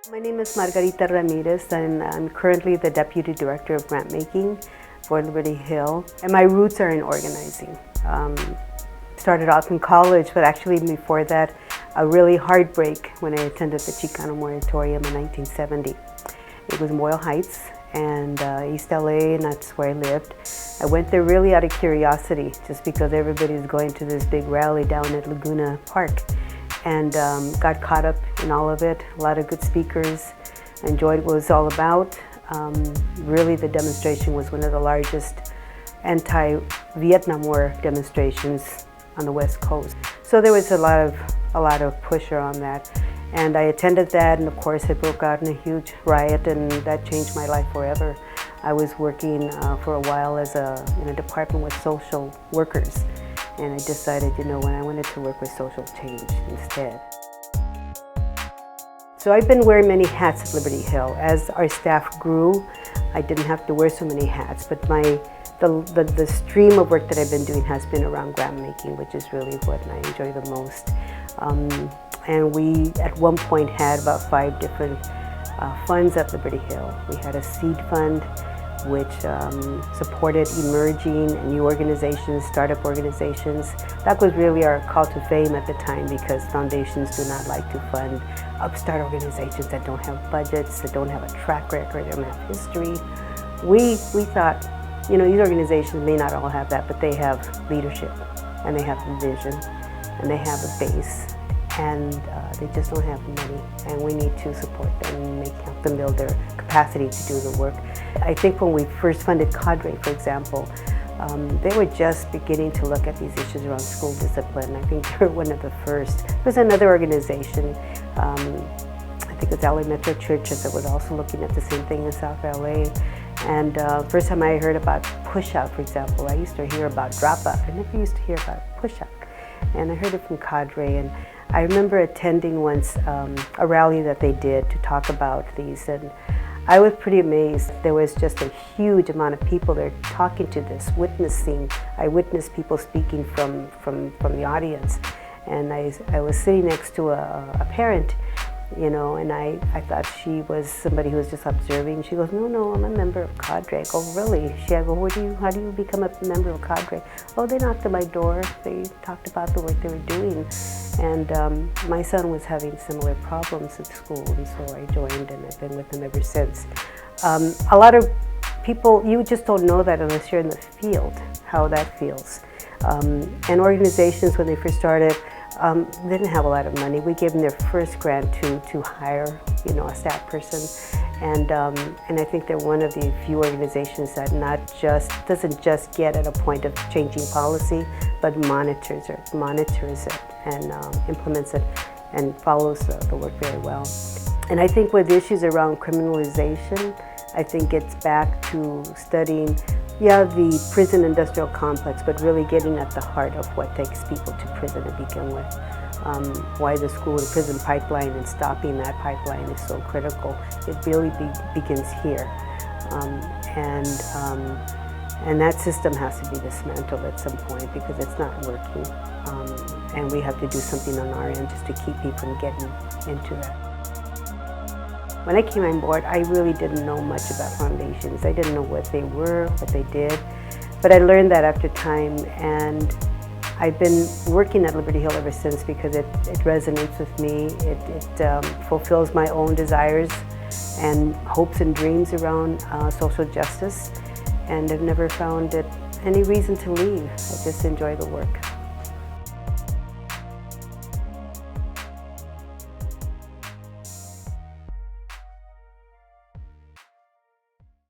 My name is Margarita Ramirez, and I'm currently the Deputy Director of Grant Making for Liberty Hill. And my roots are in organizing. Started off in college, but actually before that, a really heartbreak when I attended the Chicano Moratorium in 1970. It was Moyle Heights and East LA, and that's where I lived. I went there really out of curiosity, just because everybody was going to this big rally down at Laguna Park. And got caught up in all of it. A lot of good speakers. I enjoyed what it was all about. Really, the demonstration was one of the largest anti-Vietnam War demonstrations on the West Coast. So there was a lot of push around that. And I attended that, and of course it broke out in a huge riot, and that changed my life forever. I was working for a while in a department with social workers. And I decided, when I wanted to work with social change instead. So I've been wearing many hats at Liberty Hill. As our staff grew, I didn't have to wear so many hats, but the stream of work that I've been doing has been around grant making, which is really what I enjoy the most. And we, at one point, had about 5 different funds at Liberty Hill. We had a seed fund, which supported emerging and new organizations, startup organizations. That was really our call to fame at the time, because foundations do not like to fund upstart organizations that don't have budgets, that don't have a track record, that don't have history. We thought, these organizations may not all have that, but they have leadership, and they have a vision, and they have a base, and they just don't have money, and we need to support them and help them build their capacity to do the work. I think when we first funded Cadre, for example, they were just beginning to look at these issues around school discipline. I think they were one of the first. There was another organization, I think it was LA Metro Churches, that was also looking at the same thing in South LA. And first time I heard about push-out, for example, I used to hear about drop-out. I never used to hear about push-out. And I heard it from Cadre, and I remember attending once a rally that they did to talk about these, and I was pretty amazed. There was just a huge amount of people there talking to this, witnessing. I witnessed people speaking from the audience, and I was sitting next to a parent, and I thought she was somebody who was just observing. She goes, no, I'm a member of Cadre. I go, really? I go, how do you become a member of Cadre? Oh, they knocked on my door. They talked about the work they were doing. And my son was having similar problems at school, and so I joined, and I've been with him ever since. A lot of people, you just don't know that unless you're in the field, how that feels. And organizations, when they first started, they didn't have a lot of money. We gave them their first grant to hire, a staff person, and I think they're one of the few organizations that doesn't just get at a point of changing policy, but monitors it and implements it and follows the work very well. And I think with issues around criminalization, I think it's back to studying, the prison industrial complex, but really getting at the heart of what takes people to prison to begin with. Why the school to prison pipeline and stopping that pipeline is so critical. It really begins here. And that system has to be dismantled at some point, because it's not working. And we have to do something on our end just to keep people from getting into that. When I came on board, I really didn't know much about foundations. I didn't know what they were, what they did. But I learned that after time, and I've been working at Liberty Hill ever since, because it resonates with me. It fulfills my own desires and hopes and dreams around social justice. And I've never found any reason to leave. I just enjoy the work.